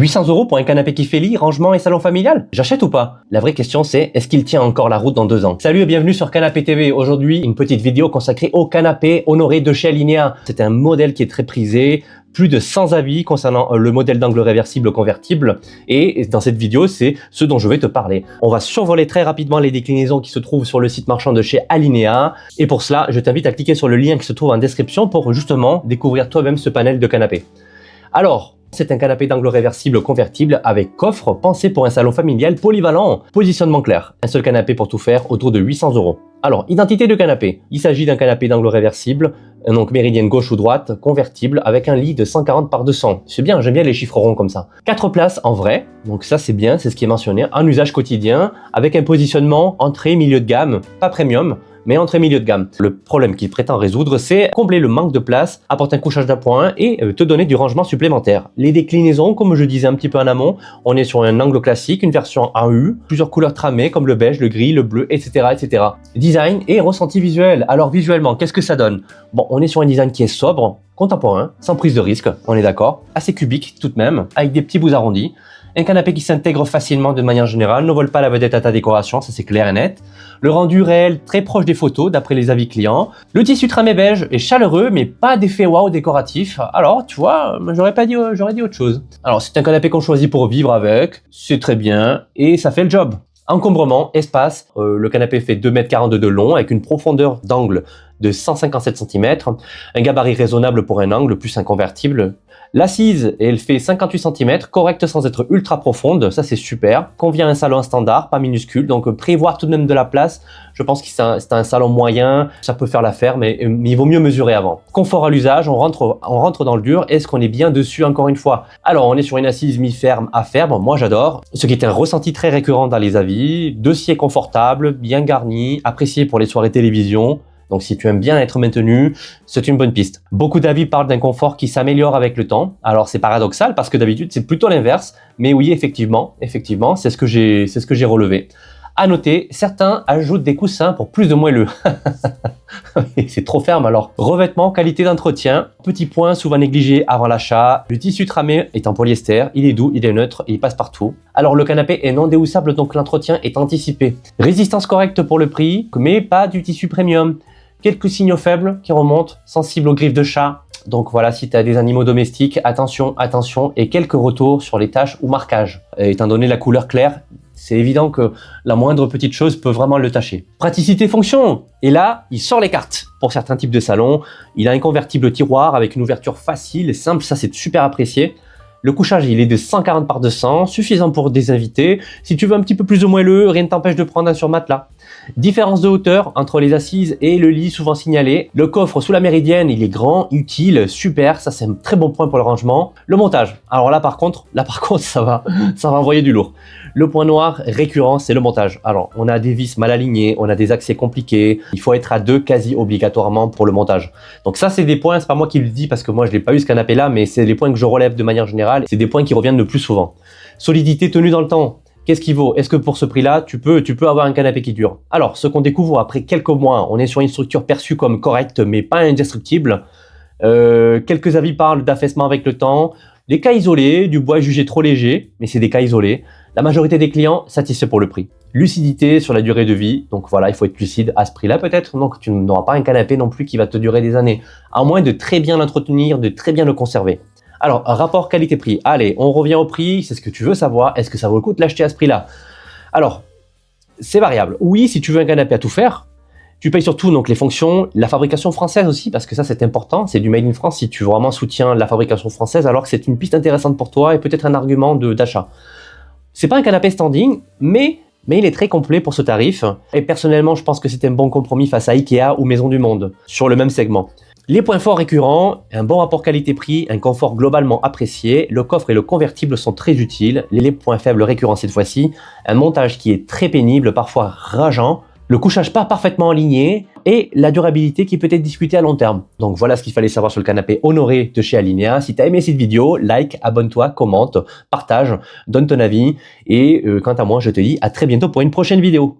800 € pour un canapé qui fait lit, rangement et salon familial? J'achète ou pas? La vraie question c'est, est-ce qu'il tient encore la route dans 2 ans? Salut et bienvenue sur Canapé TV. Aujourd'hui, une petite vidéo consacrée au canapé Honoré de chez Alinea. C'est un modèle qui est très prisé. Plus de 100 avis concernant le modèle d'angle réversible convertible. Et dans cette vidéo, c'est ce dont je vais te parler. On va survoler très rapidement les déclinaisons qui se trouvent sur le site marchand de chez Alinea. Et pour cela, je t'invite à cliquer sur le lien qui se trouve en description pour justement découvrir toi-même ce panel de canapé. Alors, c'est un canapé d'angle réversible convertible avec coffre pensé pour un salon familial polyvalent. Positionnement clair. Un seul canapé pour tout faire autour de 800 €. Alors, identité de canapé. Il s'agit d'un canapé d'angle réversible, donc méridienne gauche ou droite, convertible, avec un lit de 140 par 200. C'est bien, j'aime bien les chiffres ronds comme ça. 4 places en vrai, donc ça c'est bien, c'est ce qui est mentionné, en usage quotidien, avec un positionnement entrée, milieu de gamme, pas premium, mais entrée milieu de gamme. Le problème qu'il prétend résoudre, c'est combler le manque de place, apporter un couchage d'appoint et te donner du rangement supplémentaire. Les déclinaisons, comme je disais un petit peu en amont, on est sur un angle classique, une version en U, plusieurs couleurs tramées comme le beige, le gris, le bleu, etc., etc. Design et ressenti visuel. Alors visuellement, qu'est-ce que ça donne? Bon, on est sur un design qui est sobre, contemporain, sans prise de risque, on est d'accord, assez cubique tout de même, avec des petits bouts arrondis. Un canapé qui s'intègre facilement de manière générale, ne vole pas la vedette à ta décoration, ça c'est clair et net. Le rendu réel très proche des photos d'après les avis clients. Le tissu tramé beige est chaleureux mais pas d'effet waouh décoratif. Alors tu vois, j'aurais dit autre chose. Alors c'est un canapé qu'on choisit pour vivre avec, c'est très bien et ça fait le job. Encombrement, espace, le canapé fait 2,42 m de long avec une profondeur d'angle de 157 cm, un gabarit raisonnable pour un angle plus un convertible. L'assise, elle fait 58 cm, correcte sans être ultra profonde, ça c'est super. Convient à un salon standard, pas minuscule, donc prévoir tout de même de la place. Je pense que c'est un salon moyen, ça peut faire l'affaire, mais il vaut mieux mesurer avant. Confort à l'usage, on rentre dans le dur. Est-ce qu'on est bien dessus encore une fois? Alors on est sur une assise mi-ferme à ferme, moi j'adore. Ce qui est un ressenti très récurrent dans les avis. Dossier confortable, bien garni, apprécié pour les soirées télévision. Donc si tu aimes bien être maintenu, c'est une bonne piste. Beaucoup d'avis parlent d'un confort qui s'améliore avec le temps. Alors c'est paradoxal parce que d'habitude c'est plutôt l'inverse. Mais oui, effectivement, c'est ce que j'ai relevé. À noter, certains ajoutent des coussins pour plus de moelleux. C'est trop ferme alors. Revêtement, qualité d'entretien. Petit point souvent négligé avant l'achat. Le tissu tramé est en polyester. Il est doux, il est neutre et il passe partout. Alors le canapé est non déhoussable donc l'entretien est anticipé. Résistance correcte pour le prix, mais pas du tissu premium. Quelques signaux faibles qui remontent, sensibles aux griffes de chat. Donc voilà, si tu as des animaux domestiques, attention, et quelques retours sur les taches ou marquages. Étant donné la couleur claire, c'est évident que la moindre petite chose peut vraiment le tacher. Praticité fonction. Et là, il sort les cartes. Pour certains types de salons, il a un convertible tiroir avec une ouverture facile et simple, ça c'est super apprécié. Le couchage, il est de 140 par 200, suffisant pour des invités. Si tu veux un petit peu plus de moelleux, rien ne t'empêche de prendre un surmatelas. Différence de hauteur entre les assises et le lit souvent signalé. Le coffre sous la méridienne, il est grand, utile, super, ça c'est un très bon point pour le rangement. Le montage, alors là par contre ça va envoyer du lourd. Le point noir récurrent, c'est le montage. Alors on a des vis mal alignées, on a des accès compliqués, il faut être à 2 quasi obligatoirement pour le montage. Donc ça c'est des points, c'est pas moi qui le dis parce que moi je l'ai pas eu ce canapé là, mais c'est les points que je relève de manière générale, c'est des points qui reviennent le plus souvent. Solidité, tenue dans le temps. Qu'est-ce qui vaut? Est-ce que pour ce prix-là, tu peux avoir un canapé qui dure? Alors, ce qu'on découvre après quelques mois, on est sur une structure perçue comme correcte, mais pas indestructible. Quelques avis parlent d'affaissement avec le temps. Les cas isolés, du bois jugé trop léger, mais c'est des cas isolés. La majorité des clients satisfaits pour le prix. Lucidité sur la durée de vie, donc voilà, il faut être lucide à ce prix-là peut-être, donc tu n'auras pas un canapé non plus qui va te durer des années, à moins de très bien l'entretenir, de très bien le conserver. Alors, rapport qualité-prix. Allez, on revient au prix, c'est ce que tu veux savoir. Est-ce que ça vaut le coup de l'acheter à ce prix-là? Alors, c'est variable. Oui, si tu veux un canapé à tout faire, tu payes surtout donc les fonctions, la fabrication française aussi, parce que ça c'est important, c'est du made in France. Si tu vraiment soutiens la fabrication française, alors que c'est une piste intéressante pour toi et peut-être un argument d'achat. C'est pas un canapé standing, mais il est très complet pour ce tarif. Et personnellement, je pense que c'est un bon compromis face à Ikea ou Maison du Monde, sur le même segment. Les points forts récurrents, un bon rapport qualité-prix, un confort globalement apprécié, le coffre et le convertible sont très utiles. Les points faibles récurrents cette fois-ci, un montage qui est très pénible, parfois rageant, le couchage pas parfaitement aligné et la durabilité qui peut être discutée à long terme. Donc voilà ce qu'il fallait savoir sur le canapé Honoré de chez Alinea. Si tu as aimé cette vidéo, like, abonne-toi, commente, partage, donne ton avis et quant à moi, je te dis à très bientôt pour une prochaine vidéo.